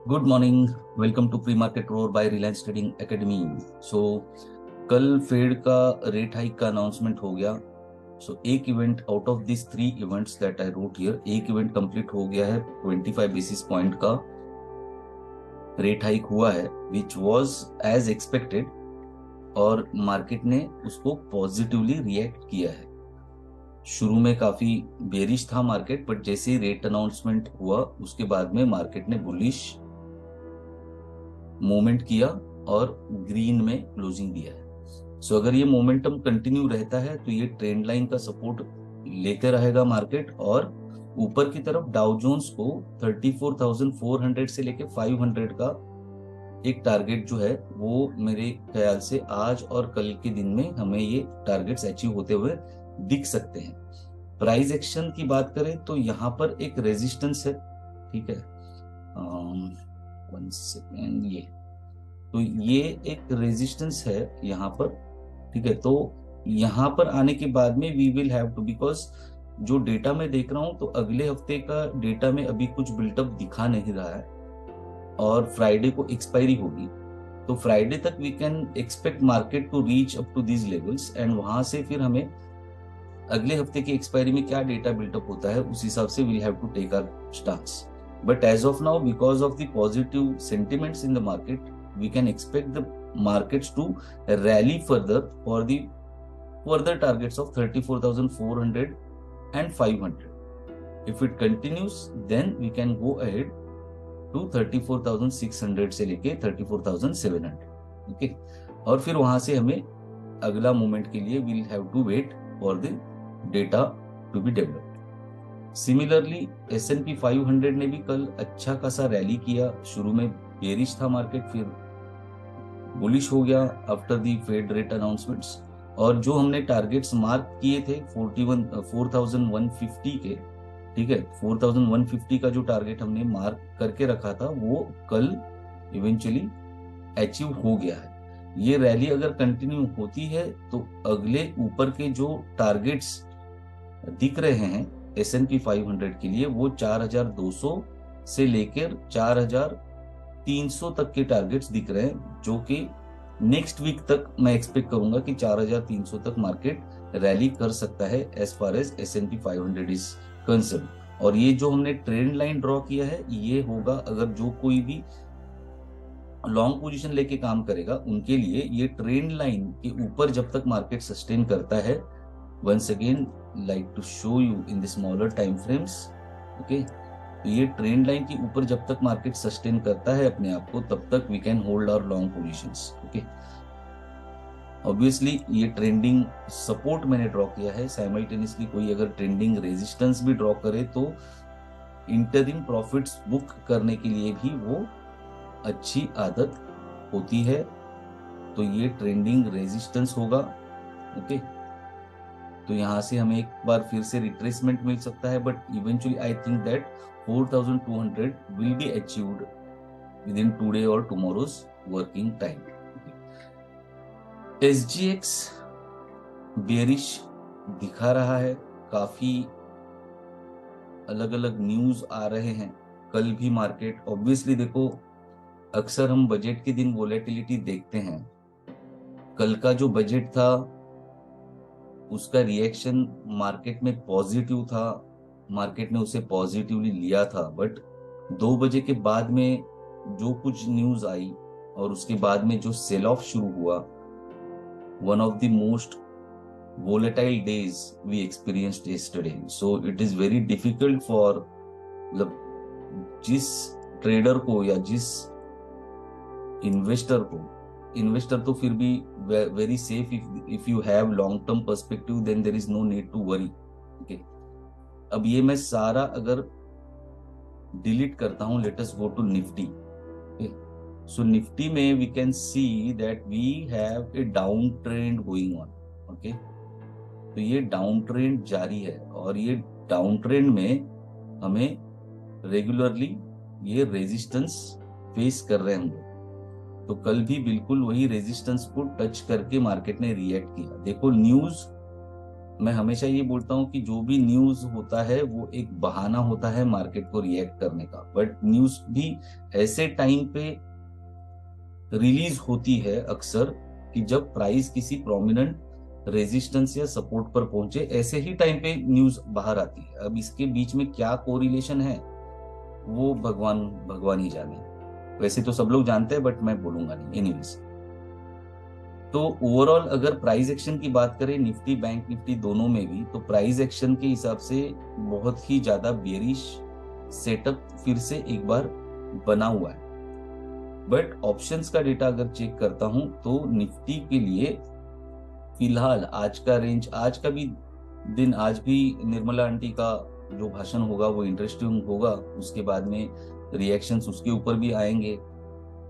Good morning. Welcome to pre market roar by Reliance trading academy. So कल Fed का rate hike का announcement हो गया। सो एक event out of this 3 events that I wrote here, एक event complete हो गया है। 25 बेसिस पॉइंट का रेट हाइक हुआ है विच वाज एज एक्सपेक्टेड, और मार्केट ने उसको पॉजिटिवली रिएक्ट किया है। शुरू में काफी बेरिश था मार्केट, बट जैसे ही रेट अनाउंसमेंट हुआ उसके बाद में मार्केट ने बुलिश मोमेंट किया और ग्रीन में क्लोजिंग दिया है। सो अगर ये मोमेंटम कंटिन्यू रहता है तो ये ट्रेंड लाइन का सपोर्ट लेते रहेगा मार्केट, और ऊपर की तरफ डाउ जोन्स को 34,400 से लेके 500 का एक टारगेट जो है वो मेरे ख्याल से आज और कल के दिन में हमें ये टारगेट्स अचीव होते हुए दिख सकते हैं। प्राइस एक्शन की बात करें तो यहाँ पर एक रेजिस्टेंस है, ठीक है। वन सेकेंड, ये एक रेजिस्टेंस है यहाँ पर, ठीक है। तो यहाँ पर आने के बाद में we will have to, because जो डेटा मैं देख रहा हूँ तो अगले हफ्ते का डेटा में अभी कुछ बिल्टअप दिखा नहीं रहा है, और फ्राइडे को एक्सपायरी होगी। तो फ्राइडे तक we can expect market to reach up to these levels, and वहां से फिर हमें अगले हफ्ते की एक्सपायरी में क्या डेटा बिल्टअप होता है उस हिसाब से will have to take our stance. But as of now, because of the positive sentiments in the market, we can expect the markets to rally further for the further targets of 34,400 and 500. If it continues, then we can go ahead to 34,600 से लेके 34,700, okay? और फिर वहां से हमें अगला movement के लिए we'll have to wait for the data to be developed. Similarly, S&P 500 ने भी कल अच्छा खासा रैली किया। शुरू में बेरिश था मार्केट, फिर बुलिश हो गया after the Fed rate announcements. और जो हमने टारगेट्स मार्क किए थे 4,150 के, ठीक है, 4,150 का जो टारगेट हमने मार्क करके रखा था वो कल इवेंचुअली अचीव हो गया है। ये रैली अगर कंटिन्यू होती है तो अगले ऊपर के जो टारगेट्स दिख रहे हैं S&P 500 के लिए वो 4,200 से लेकर 4,300 तक के टारगेट्स दिख रहे हैं, जो कि नेक्स्ट वीक तक मैं एक्सपेक्ट करूंगा कि 4,300 तक मार्केट रैली कर सकता है as far as S&P 500 is concern. और ये जो हमने ट्रेंड लाइन ड्रॉ किया है ये होगा, अगर जो कोई भी लॉन्ग पोजीशन लेके काम करेगा उनके लिए ये ट्रेंड लाइन के ऊपर जब तक मार्केट सस्टेन करता है, once again like to show you in the smaller time frames, okay. तो ये ट्रेंड लाइन के ऊपर जब तक मार्केट सस्टेन करता है अपने आप को, तब तक we can hold our long positions, okay. Obviously ये ट्रेंडिंग सपोर्ट मैंने ड्रॉ किया है, साइमल्टेनियसली कोई अगर ट्रेंडिंग रेजिस्टेंस भी ड्रॉ करे तो इंटरिम प्रॉफिट्स बुक करने के लिए भी वो अच्छी आदत होती है। तो ये ट्रेंडिंग रेजिस्टेंस होगा, ओके। तो यहाँ से हमें एक बार फिर से रिट्रेसमेंट मिल सकता है, but eventually I think that 4,200 will be achieved within today or tomorrow's working time. SGX bearish दिखा रहा है, काफी अलग अलग न्यूज आ रहे हैं। कल भी मार्केट, ऑब्वियसली देखो अक्सर हम बजट के दिन वोलेटिलिटी देखते हैं। कल का जो बजट था उसका रिएक्शन मार्केट में पॉजिटिव था, मार्केट ने उसे पॉजिटिवली लिया था। बट 2 बजे के बाद में जो कुछ न्यूज आई और उसके बाद में जो सेल ऑफ शुरू हुआ, one of the most volatile days we experienced yesterday. So it is very difficult for, मतलब जिस ट्रेडर को या जिस इन्वेस्टर तो फिर भी very safe, if you have long term perspective then there is no need to worry, okay. अब ये मैं सारा अगर डिलीट करता हूं, let us go to Nifty, okay. So Nifty में we can see that we have a down trend going on, okay. तो ये डाउन ट्रेंड जारी है, और ये डाउन ट्रेंड में हमें रेगुलरली ये रेजिस्टेंस फेस कर रहे हैं। तो कल भी बिल्कुल वही रेजिस्टेंस को टच करके मार्केट ने रिएक्ट किया। देखो न्यूज मैं हमेशा ये बोलता हूँ कि जो भी न्यूज होता है वो एक बहाना होता है मार्केट को रिएक्ट करने का, बट न्यूज भी ऐसे टाइम पे रिलीज होती है अक्सर कि जब प्राइस किसी प्रोमिनेंट रेजिस्टेंस या सपोर्ट पर पहुंचे, ऐसे ही टाइम पे न्यूज बाहर आती है। अब इसके बीच में क्या कोरिलेशन है वो भगवान भगवान ही जाने। वैसे तो सब लोग जानते हैं बट मैं बोलूंगा नहीं एनीवेज। तो ओवरऑल अगर प्राइस एक्शन की बात करें निफ्टी बैंक निफ्टी दोनों में भी, तो प्राइस एक्शन के हिसाब से बहुत ही ज्यादा बेरिश सेटअप फिर से एक बार बना हुआ है। बट ऑप्शंस का डेटा अगर चेक करता हूं तो निफ्टी के लिए फिलहाल आज का रेंज, आज का भी दिन, आज भी निर्मला आंटी का जो भाषण होगा वो इंटरेस्टिंग होगा, उसके बाद में रिएक्शंस उसके ऊपर भी आएंगे।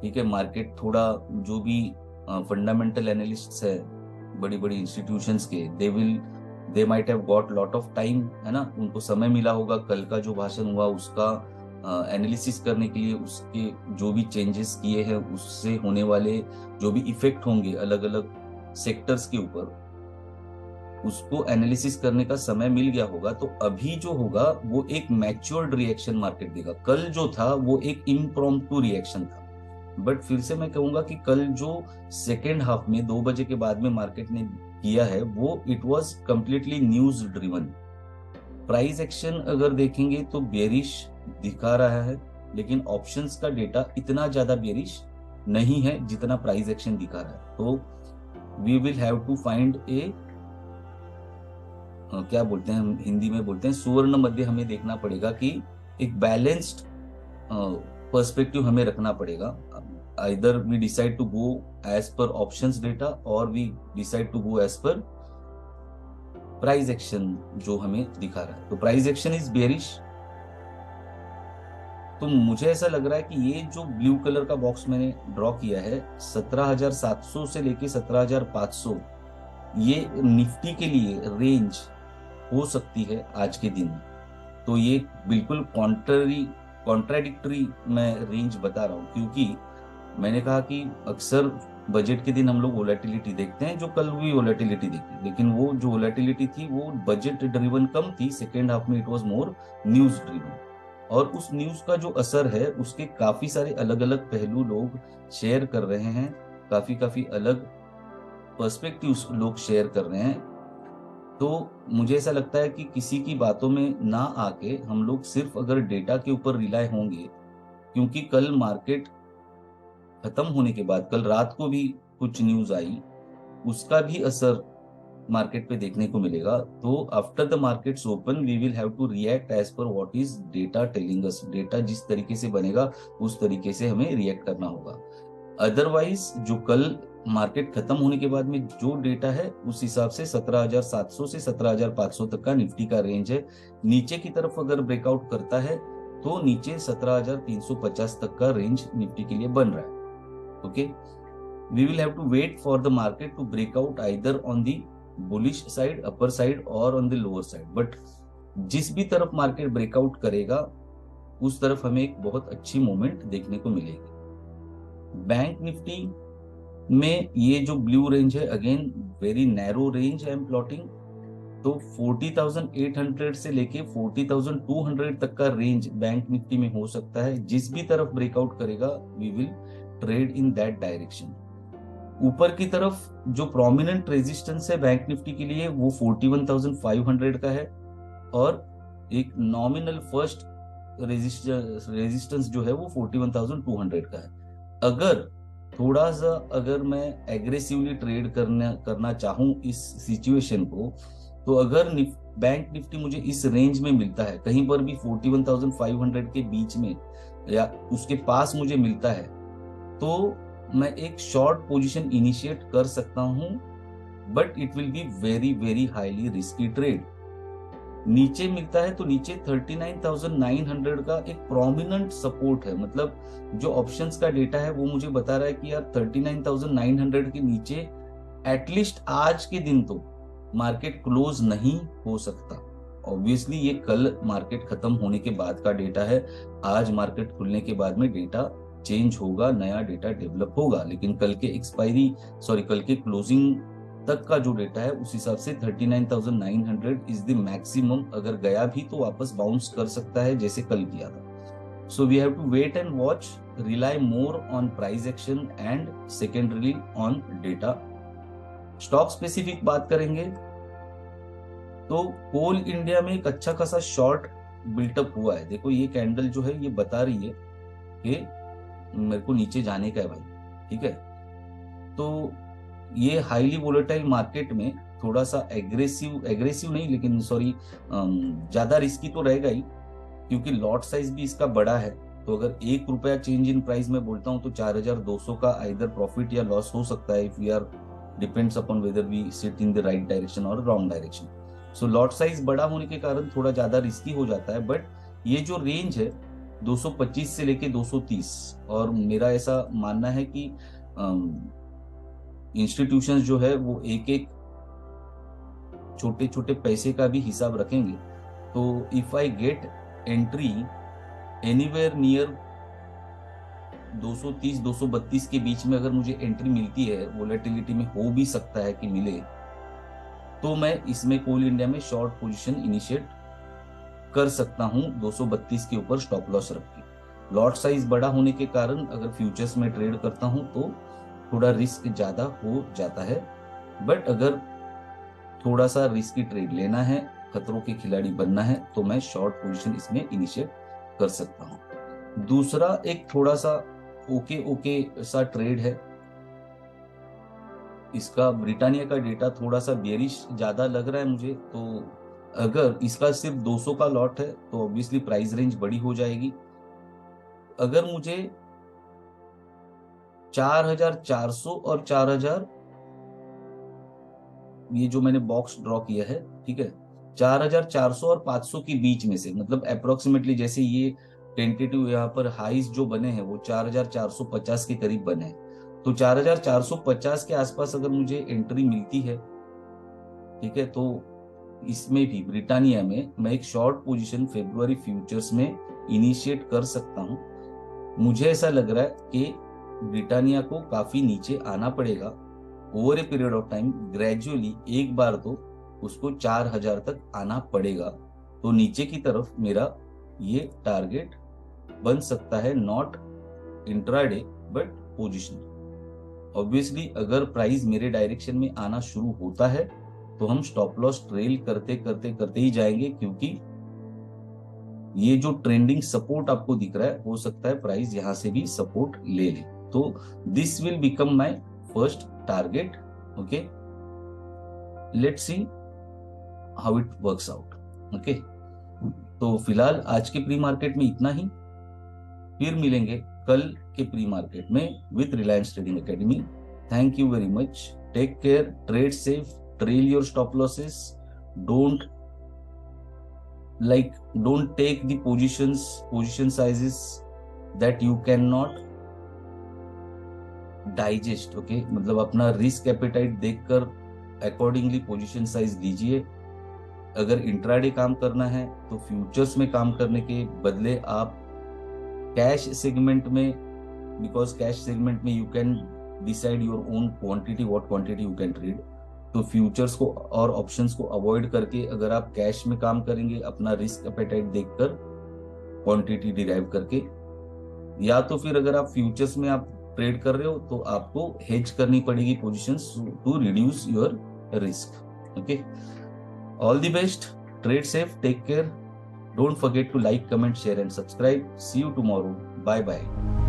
ठीक है, मार्केट थोड़ा जो भी फंडामेंटल एनालिस्ट्स है बड़ी बड़ी इंस्टीट्यूशंस के, they might have got lot of time, है ना, उनको समय मिला होगा कल का जो भाषण हुआ उसका एनालिसिस करने के लिए, उसके जो भी चेंजेस किए हैं उससे होने वाले जो भी इफेक्ट होंगे अलग अलग सेक्टर्स के ऊपर, उसको एनालिसिस करने का समय मिल गया होगा। तो अभी जो होगा वो एक मैच्योर्ड रिएक्शन मार्केट देगा। कल जो था वो एक इम्प्रॉम्प्टू रिएक्शन था, बट फिर से मैं कहूंगा कि कल जो सेकेंड हाफ में 2 बजे के बाद में मार्केट ने किया है वो it was completely news driven. Price action अगर देखेंगे तो बेरिश दिखा रहा है, लेकिन ऑप्शंस का डेटा इतना ज्यादा बेरिश नहीं है जितना प्राइस एक्शन दिखा रहा है। तो we will have to find a, क्या बोलते हैं हम हिंदी में बोलते हैं सुवर्ण मध्य, हमें देखना पड़ेगा कि एक बैलेंस्ड पर्सपेक्टिव हमें रखना पड़ेगा। Either we decide to go as per options data और we decide to go as per price action जो हमें दिखा रहा है। तो प्राइस एक्शन इज बेरिश। तो मुझे ऐसा लग रहा है कि ये जो ब्लू कलर का बॉक्स मैंने ड्रॉ किया है 17,700 से लेके 17,500, ये निफ्टी के लिए रेंज हो सकती है आज के दिन। तो ये बिल्कुल कॉन्ट्राडिक्टरी मैं रेंज बता रहा हूँ, क्योंकि मैंने कहा कि अक्सर बजट के दिन हम लोग वोलेटिलिटी देखते हैं, जो कल भी वोलेटिलिटी देखी, लेकिन वो जो वोलेटिलिटी थी वो बजट ड्रिवन कम थी, सेकेंड हाफ में it was more news driven. और उस न्यूज का जो असर है उसके काफी सारे अलग अलग पहलू लोग शेयर कर रहे हैं, काफी अलग पर्सपेक्टिव्स लोग शेयर कर रहे हैं। तो मुझे ऐसा लगता है कि किसी की बातों में ना आके हम लोग सिर्फ अगर डेटा के ऊपर रिलाय होंगे, क्योंकि कल मार्केट खत्म होने के बाद कल रात को भी कुछ न्यूज आई, उसका भी असर मार्केट पे देखने को मिलेगा। तो after the markets open we will have to react as per what is data telling us. Data जिस तरीके से बनेगा उस तरीके से हमें रिएक्ट करना होगा। अदरवाइज जो कल मार्केट खत्म होने के बाद में जो डेटा है उस हिसाब से 17,700 से 17,500 तक का निफ्टी का रेंज है। नीचे की तरफ अगर ब्रेकआउट करता है तो नीचे 17,350 तक का रेंज निफ्टी के लिए बन रहा है। Okay, we will have to wait for the market to break out either on the bullish side, upper side और on the lower side. But जिस भी तरफ मार्केट ब्रेकआउट करेगा उस तरफ हमें एक बहुत अच्छी मूवमेंट देखने को मिलेगी। बैंक निफ्टी में ये जो ब्लू रेंज है again very narrow range I am plotting. तो 40,800 से लेके 40,200 तक का रेंज बैंक निफ्टी में हो सकता है। जिस भी तरफ ब्रेकआउट करेगा we will trade in that direction. ऊपर की तरफ जो प्रोमिनेंट रेजिस्टेंस है बैंक निफ्टी के लिए वो 41,500 का है, और एक नॉमिनल फर्स्ट रेजिस्टेंस जो है वो 41,200 का है। अगर थोड़ा सा अगर मैं एग्रेसिवली ट्रेड करना चाहूं इस सिचुएशन को, तो अगर बैंक निफ्टी मुझे इस रेंज में मिलता है, कहीं पर भी 41,500 के बीच में या उसके पास मुझे मिलता है, तो मैं एक शॉर्ट पोजीशन इनिशिएट कर सकता हूं, but it will be very very highly risky trade. नीचे मिलता है तो नीचे 39,900 का एक प्रोमिनेंट सपोर्ट है। मतलब जो ऑप्शंस का डेटा है वो मुझे बता रहा है कि यार 39,900 के नीचे एटलीस्ट आज के दिन तो मार्केट क्लोज नहीं हो सकता। ऑब्वियसली ये कल मार्केट खत्म होने के बाद का डेटा है, आज मार्केट खुलने के बाद में डेटा चेंज होगा, नया डेटा डेवलप होगा, लेकिन कल के क्लोजिंग तक का जो डेटा है उस हिसाब से 39,900 इज द मैक्सिमम। अगर गया भी तो वापस बाउंस कर सकता है जैसे कल किया था। So we have to wait and watch, rely more on price action and secondarily on data. Stock specific बात करेंगे तो कोल इंडिया में एक अच्छा खासा शॉर्ट बिल्टअप हुआ है। देखो ये कैंडल जो है ये बता रही है कि मेरे को नीचे जाने का है भाई, ठीक है। तो ये हाईली वोलेटाइल मार्केट में थोड़ा सा एग्रेसिव नहीं, लेकिन सॉरी ज्यादा रिस्की तो रहेगा ही, क्योंकि लॉट साइज भी इसका बड़ा है। तो अगर 1 रुपया चेंज इन प्राइस में बोलता हूँ तो 4,200 का आइदर प्रॉफिट या लॉस हो सकता है, if we are depends upon whether we sit in the right direction और wrong direction. So lot size बड़ा होने के कारण थोड़ा ज्यादा रिस्की हो जाता है। बट ये जो रेंज है 225 से लेके 230, और मेरा ऐसा मानना है कि इंस्टीट्यूशंस जो है वो एक एक छोटे छोटे पैसे का भी हिसाब रखेंगे। तो if I get entry anywhere near 230-232 के बीच में, अगर मुझे एंट्री मिलती है, वोलेटिलिटी में हो भी सकता है कि मिले, तो मैं इसमें कोल इंडिया में शॉर्ट पोजीशन इनिशिएट कर सकता हूं 232 के ऊपर स्टॉप लॉस रख के। लॉट साइज बड़ा होने के कारण अगर फ्यूचर्स में ट्रेड करता हूं तो थोड़ा रिस्क ज्यादा हो जाता है। बट अगर थोड़ा सा रिस्की ट्रेड लेना है, खतरों के खिलाड़ी बनना है, तो मैं शॉर्ट पोजीशन इसमें इनिशिएट कर सकता हूं। दूसरा एक थोड़ा सा ओके सा ट्रेड है, इसका ब्रिटानिया का डेटा थोड़ा सा बेरिश ज्यादा लग रहा है मुझे। तो अगर इसका सिर्फ 200 का लॉट है तो ऑब्वियसली प्राइस रेंज बड़ी हो जाएगी। अगर मुझे 4,400 और 4,000, ये जो मैंने बॉक्स ड्रॉ किया है, ठीक है, 4,400 और 500 के बीच में से, मतलब अप्रोक्सीमेटली जैसे ये टेंटेटिव यहाँ पर हाइज जो बने हैं वो 4,450 के करीब बने हैं, तो 4,450 के आसपास अगर मुझे एंट्री मिलती है, ठीक है, तो इसमें भी ब्रिटानिया में मैं एक शॉर्ट पोजीशन फेब्रुअरी फ्यूचर्स में इनिशिएट कर सकता हूं। मुझे ऐसा लग रहा है कि ब्रिटानिया को काफी नीचे आना पड़ेगा over a period of time, gradually एक बार तो उसको 4,000 तक आना पड़ेगा। तो नीचे की तरफ मेरा ये टारगेट बन सकता है, not intraday but positional. Obviously अगर प्राइस मेरे डायरेक्शन में आना शुरू होता है तो हम स्टॉप लॉस ट्रेल करते ही जाएंगे, क्योंकि ये जो ट्रेंडिंग सपोर्ट आपको दिख रहा है, हो सकता है प्राइस यहां से भी सपोर्ट ले ले। तो this will become my first target. Okay, let's see how it works out. Okay, तो फिलहाल आज के प्री मार्केट में इतना ही, फिर मिलेंगे कल के प्री मार्केट में with Reliance trading Academy. Thank you very much, take care, trade safe, trail your stop losses, don't take the position sizes that you cannot digest। Okay, मतलब अपना रिस्क एपेटाइट देखकर अकॉर्डिंगली पोजीशन साइज लीजिए। अगर intraday काम करना है तो futures में काम करने के बदले आप कैश सेगमेंट में, बिकॉज कैश सेगमेंट में you can decide your own quantity, what quantity you can trade. तो फ्यूचर्स को और ऑप्शंस को अवॉइड करके अगर आप कैश में काम करेंगे, अपना रिस्क एपेटाइट देखकर क्वांटिटी डिराइव करके, या तो फिर अगर आप फ्यूचर्स में आप ट्रेड कर रहे हो तो आपको हेज करनी पड़ेगी positions to reduce your risk. Okay, all the best, trade safe, take care, don't forget to like, comment, share and subscribe. See you tomorrow, bye bye.